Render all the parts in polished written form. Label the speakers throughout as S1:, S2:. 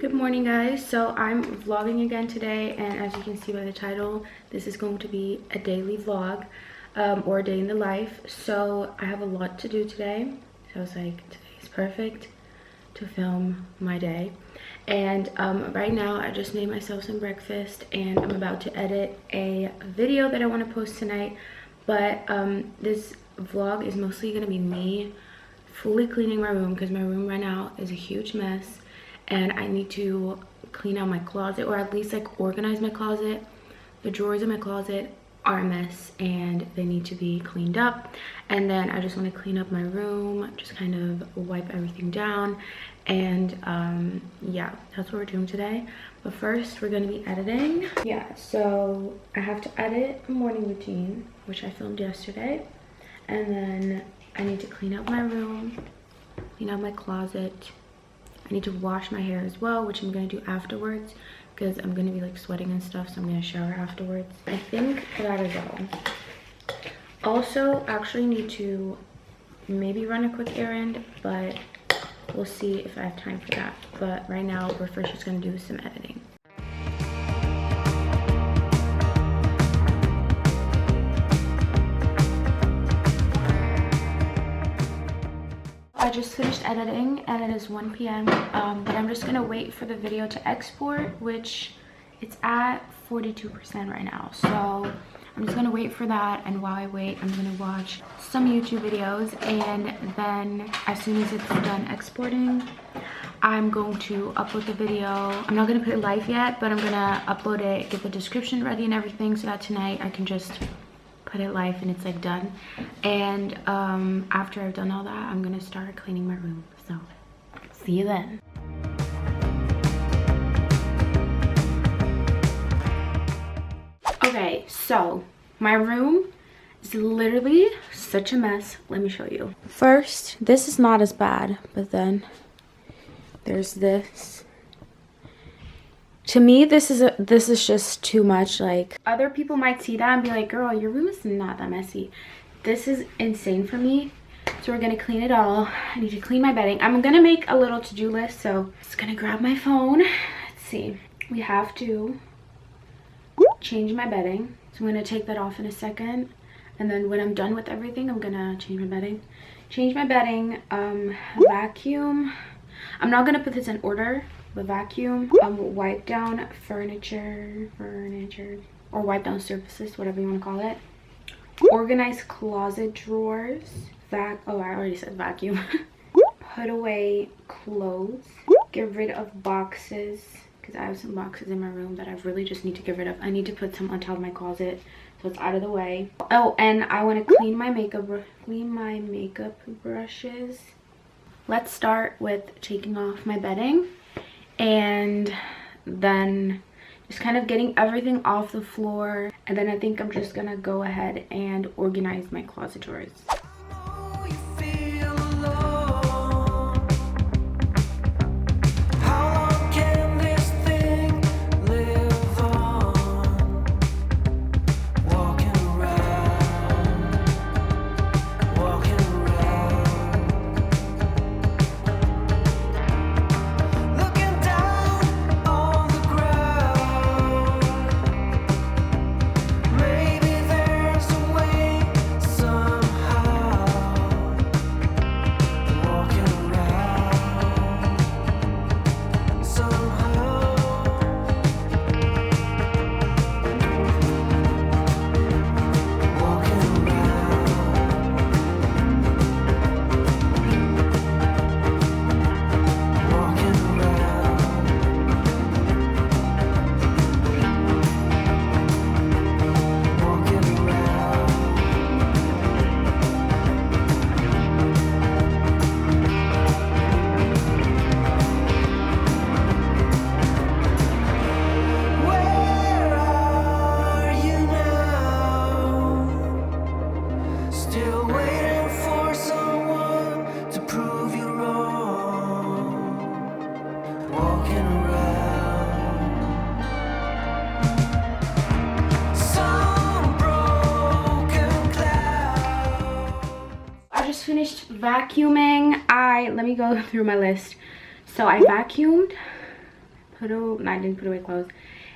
S1: Good morning, guys. So I'm vlogging again today, and as you can see by the title, this is going to be a daily vlog or a day in the life. So I have a lot to do today, so I was like, today is perfect to film my day. And right now I just made myself some breakfast and I'm about to edit a video that I want to post tonight. But this vlog is mostly going to be me fully cleaning my room, because my room right now is a huge mess and I need to clean out my closet, or at least like organize my closet. The drawers in my closet are a mess and they need to be cleaned up. And then I just want to clean up my room, just kind of wipe everything down. And yeah, that's what we're doing today. But first we're going to be editing. Yeah, so I have to edit a morning routine, which I filmed yesterday. And then I need to clean up my room, clean up my closet. I need to wash my hair as well, which I'm going to do afterwards because I'm going to be like sweating and stuff, so I'm going to shower afterwards. I think that is all. Also, actually need to maybe run a quick errand, but we'll see if I have time for that. But right now, we're first just going to do some editing. I just finished editing and it is 1 p.m. But I'm just gonna wait for the video to export, which it's at 42% right now. So I'm just gonna wait for that, and while I wait, I'm gonna watch some YouTube videos, and then as soon as it's done exporting, I'm going to upload the video. I'm not gonna put it live yet, but I'm gonna upload it, get the description ready and everything, so that tonight I can just put it live and it's like done. And after I've done all that, I'm gonna start cleaning my room. So see you then. Okay, so my room is literally such a mess. Let me show you. First, this is not as bad, but then there's this. To me, this is just too much. Like, other people might see that and be like, girl, your room is not that messy. This is insane for me. So we're gonna clean it all. I need to clean my bedding. I'm gonna make a little to-do list, so I'm just gonna grab my phone. Let's see. We have to change my bedding, so I'm gonna take that off in a second. And then when I'm done with everything, I'm gonna change my bedding. Vacuum. I'm not gonna put this in order. The vacuum, wipe down furniture, or wipe down surfaces, whatever you want to call it. Organize closet drawers. Oh, I already said vacuum. Put away clothes. Get rid of boxes, because I have some boxes in my room that I really just need to get rid of. I need to put some on top of my closet so it's out of the way. Oh, and I want to clean my makeup brushes. Let's start with taking off my bedding. And then just kind of getting everything off the floor. And then I think I'm just gonna go ahead and organize my closet drawers. vacuuming, let me go through my list. So I vacuumed, I didn't put away clothes.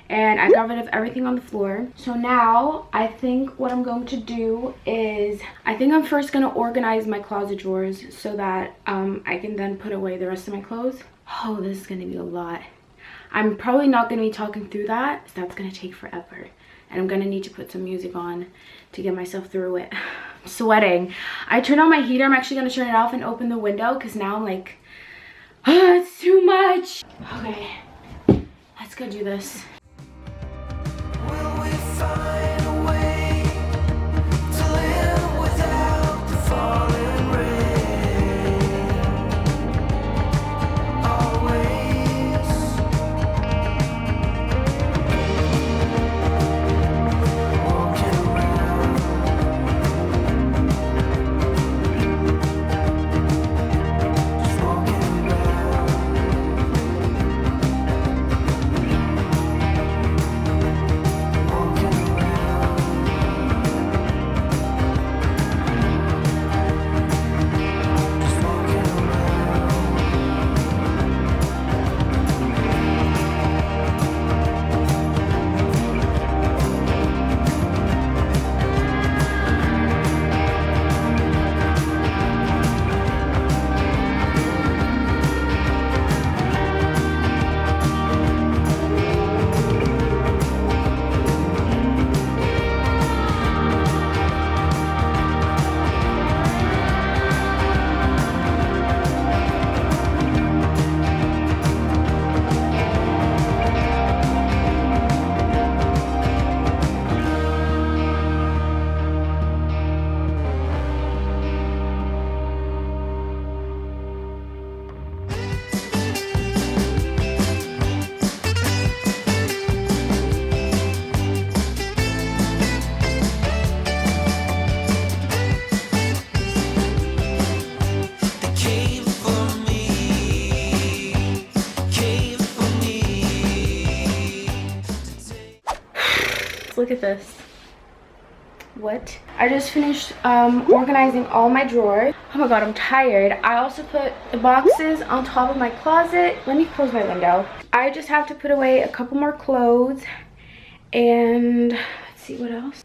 S1: And I got rid of everything on the floor. So now I think what I'm going to do is, I think I'm first going to organize my closet drawers so that I can then put away the rest of my clothes. Oh, this is going to be a lot. I'm probably not going to be talking through that. So that's going to take forever. And I'm going to need to put some music on to get myself through it. I'm sweating. I turned on my heater. I'm actually going to turn it off and open the window because now I'm like, oh, it's too much. Okay, let's go do this. Look at this. What? I just finished organizing all my drawers. Oh my god, I'm tired. I also put the boxes on top of my closet. Let me close my window. I just have to put away a couple more clothes and let's see what else.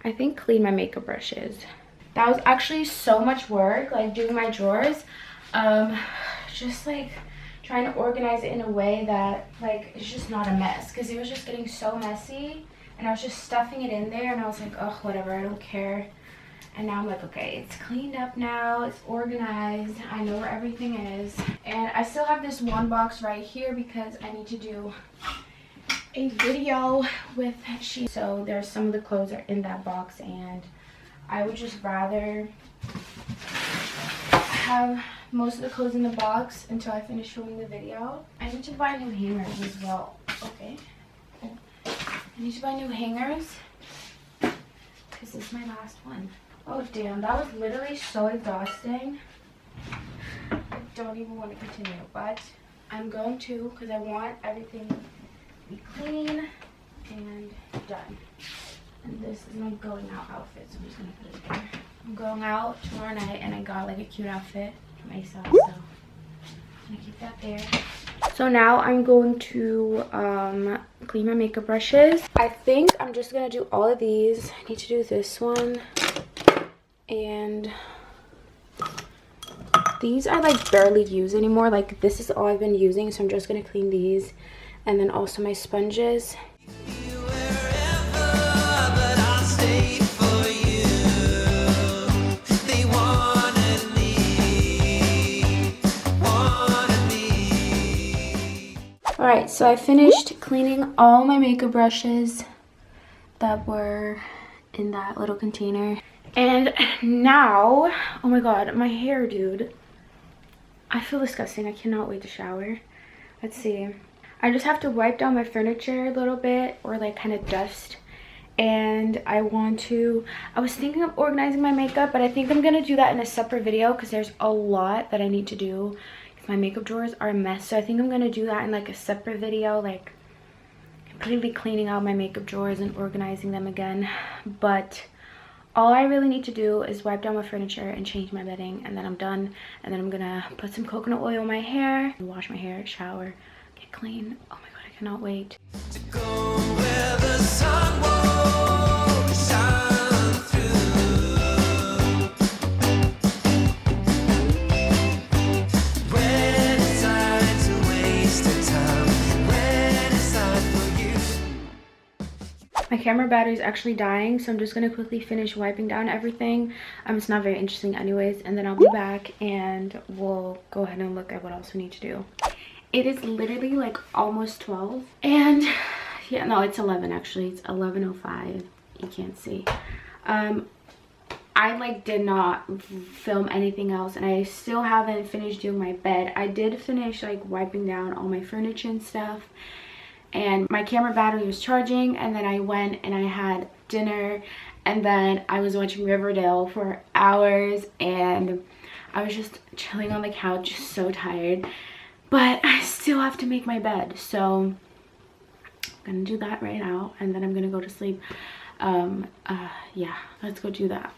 S1: I think clean my makeup brushes. That was actually so much work, like doing my drawers. Just like trying to organize it in a way that like it's just not a mess, because it was just getting so messy. And I was just stuffing it in there and I was like, oh, whatever, I don't care. And now I'm like, okay, it's cleaned up now, it's organized, I know where everything is. And I still have this one box right here because I need to do a video with she. So there's some of the clothes are in that box and I would just rather have most of the clothes in the box until I finish filming the video. I need to buy new hangers as well. Okay. I need to buy new hangers because this is my last one. Oh damn, that was literally so exhausting. I don't even want to continue, but I'm going to because I want everything to be clean and done. And this is my going out outfit, so I'm just gonna put it there. I'm going out tomorrow night and I got like a cute outfit for myself, so I'm gonna keep that there. So now I'm going to clean my makeup brushes. I think I'm just gonna do all of these. I need to do this one, and these I like barely use anymore. Like this is all I've been using, so I'm just gonna clean these, and then also my sponges. Alright, so I finished cleaning all my makeup brushes that were in that little container. And now, oh my god, my hair, dude. I feel disgusting. I cannot wait to shower. Let's see. I just have to wipe down my furniture a little bit, or like kind of dust. And I was thinking of organizing my makeup, but I think I'm going to do that in a separate video because there's a lot that I need to do. My makeup drawers are a mess, so I think I'm going to do that in like a separate video, like completely cleaning out my makeup drawers and organizing them again. But all I really need to do is wipe down my furniture and change my bedding, and then I'm done. And then I'm gonna put some coconut oil in my hair, wash my hair, shower, get clean. Oh my god, I cannot wait.
S2: To go where the sun won't shine through. When it's time to waste the time, when it's time for you.
S1: My camera battery is actually dying, so I'm just gonna quickly finish wiping down everything. It's not very interesting anyways, and then I'll be back and we'll go ahead and look at what else we need to do. It is literally like almost 12, and yeah, no, it's 11 actually. It's 11:05. You can't see. I like did not film anything else, and I still haven't finished doing my bed. I did finish like wiping down all my furniture and stuff, and my camera battery was charging, and then I went and I had dinner, and then I was watching Riverdale for hours, and I was just chilling on the couch, so tired. But I still have to make my bed, so I'm gonna do that right now, and then I'm gonna go to sleep. Yeah, let's go do that.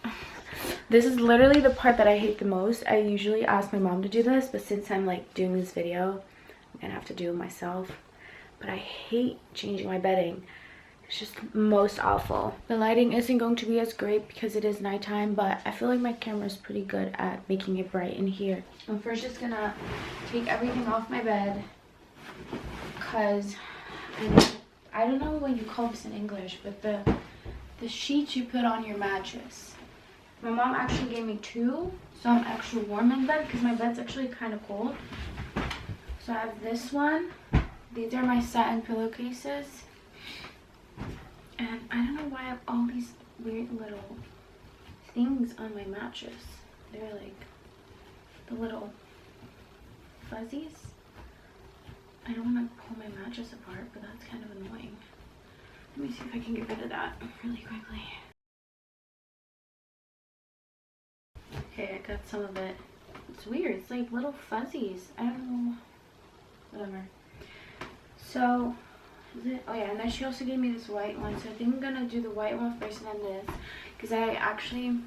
S1: This is literally the part that I hate the most. I usually ask my mom to do this, but since I'm like doing this video, I'm gonna have to do it myself. But I hate changing my bedding. It's just most awful. The lighting isn't going to be as great because it is nighttime, but I feel like my camera is pretty good at making it bright in here. I'm first just gonna take everything off my bed, because I don't know what you call this in English, but the sheets you put on your mattress. My mom actually gave me 2, so I'm extra warm in bed because my bed's actually kind of cold. So I have this one. These are my satin pillowcases. And I don't know why I have all these weird little things on my mattress. They're like the little fuzzies. I don't want to pull my mattress apart, but that's kind of annoying. Let me see if I can get rid of that really quickly. Okay, I got some of it. It's weird. It's like little fuzzies. I don't know. Whatever. So, is it? Oh yeah, and then she also gave me this white one. So I think I'm gonna do the white one first and then this, because I actually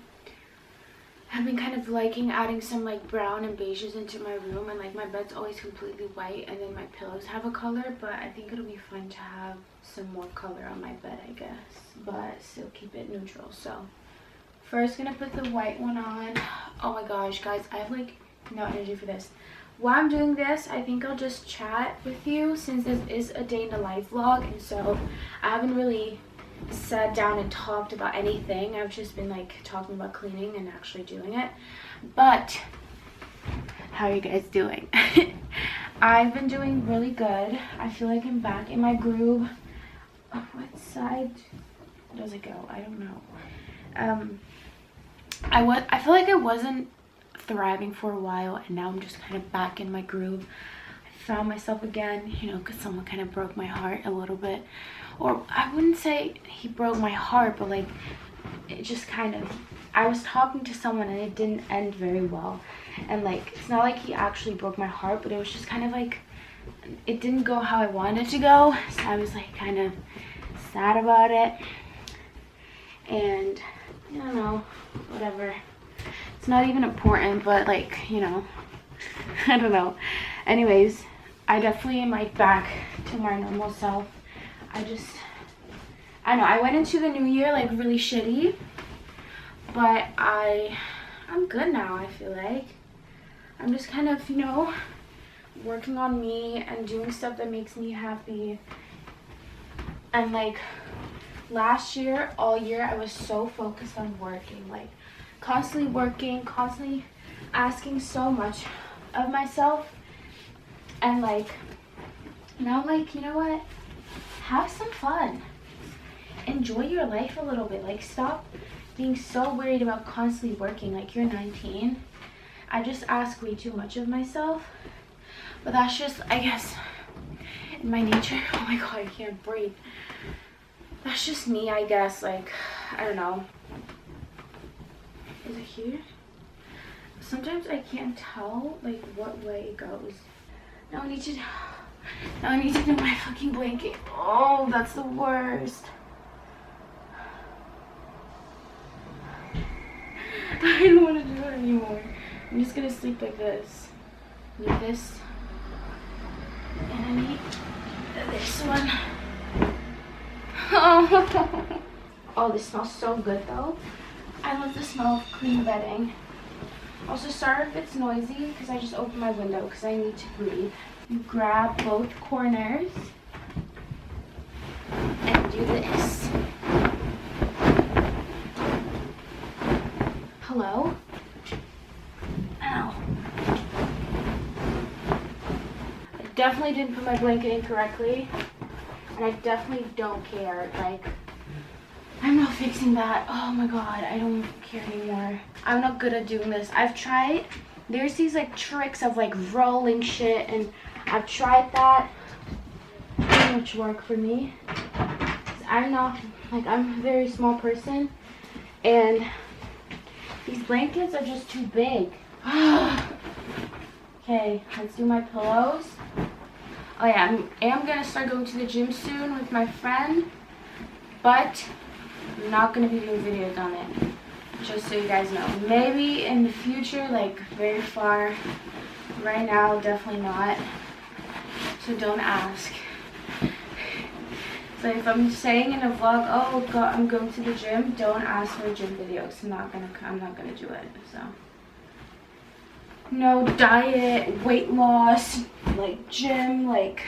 S1: have been kind of liking adding some like brown and beiges into my room, and like my bed's always completely white and then my pillows have a color, but I think it'll be fun to have some more color on my bed, I guess, but still keep it neutral. So first gonna put the white one on. Oh my gosh, guys, I have like no energy for this. While I'm doing this, I think I'll just chat with you, since this is a day in the life vlog, and so I haven't really sat down and talked about anything. I've just been like talking about cleaning and actually doing it. But how are you guys doing? I've been doing really good. I feel like I'm back in my groove. Oh, what side does it go? I don't know. I feel like I wasn't thriving for a while, and now I'm just kind of back in my groove. I found myself again, you know, because someone kind of broke my heart a little bit. Or I wouldn't say he broke my heart, but like it just kind of, I was talking to someone and it didn't end very well, and like it's not like he actually broke my heart, but it was just kind of like it didn't go how I wanted it to go. So I was like kind of sad about it, and I don't know, whatever. It's not even important, but like, you know, I don't know. Anyways, I definitely am like back to my normal self. I don't know, I went into the new year like really shitty, but I'm good now. I feel like I'm just kind of, you know, working on me and doing stuff that makes me happy. And like last year, all year, I was so focused on working, like constantly working, constantly asking so much of myself, and like now I'm like, you know what, have some fun, enjoy your life a little bit. Like stop being so worried about constantly working. Like you're 19. I just ask way too much of myself, but that's just, I guess, in my nature. Oh my god, I can't breathe. That's just me, I guess. Like, I don't know. Is it here? Sometimes I can't tell like what way it goes. Now I need to do my fucking blanket. Oh, that's the worst. I don't want to do it anymore. I'm just gonna sleep like this. With this And I need this one. Oh. Oh, this smells so good though. I love the smell of clean bedding. Also, sorry if it's noisy because I just opened my window because I need to breathe. You grab both corners and do this. Hello? Ow. I definitely didn't put my blanket in correctly. And I definitely don't care. Like, I'm not fixing that. Oh my god, I don't care anymore. I'm not good at doing this. I've tried. There's these like tricks of like rolling shit, and I've tried that. Too much work for me. I'm not, like, I'm a very small person, and these blankets are just too big. Okay, let's do my pillows. Oh yeah, I am gonna start going to the gym soon with my friend, but I'm not gonna be doing videos on it, just so you guys know. Maybe in the future, like very far. Right now, definitely not. So don't ask. So if I'm saying in a vlog, oh god, I'm going to the gym, don't ask for a gym video. I'm not gonna do it. So no diet, weight loss, like gym, like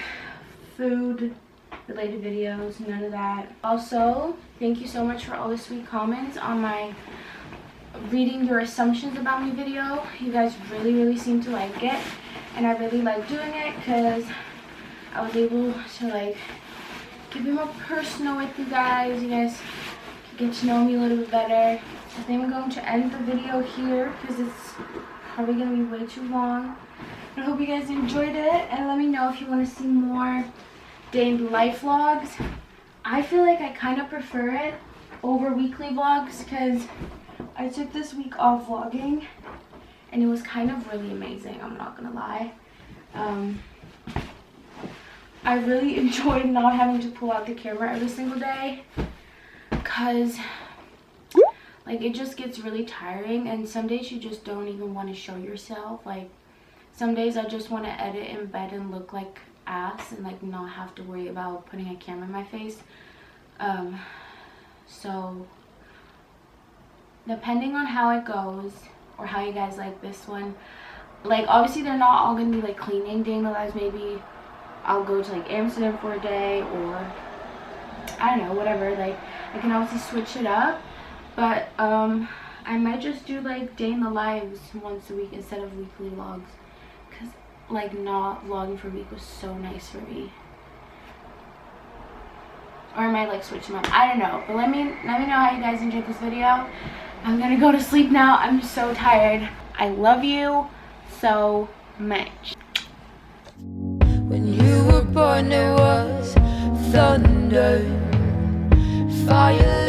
S1: food related videos, none of that. Also, thank you so much for all the sweet comments on my reading your assumptions about me video. You guys really seem to like it, and I really like doing it because I was able to like keep it more personal with you guys. You guys can get to know me a little bit better. I think I'm going to end the video here because it's probably gonna be way too long. I hope you guys enjoyed it, and let me know if you want to see more day in the life vlogs. I feel like I kind of prefer it over weekly vlogs because I took this week off vlogging and it was kind of really amazing, I'm not gonna lie. I really enjoyed not having to pull out the camera every single day because like it just gets really tiring, and some days you just don't even want to show yourself. Like some days I just want to edit in bed and look like ass and like not have to worry about putting a camera in my face. So depending on how it goes or how you guys like this one, like obviously they're not all gonna be like cleaning day in the lives. Maybe I'll go to like Amsterdam for a day, or I don't know, whatever. Like I can obviously switch it up, but I might just do like day in the lives once a week instead of weekly vlogs, because like not vlogging for a week was so nice for me. Or I might like switch them up, I don't know. But let me know how you guys enjoyed this video. I'm gonna go to sleep now. I'm so tired. I love you so much.
S2: When you were born there was thunder, fire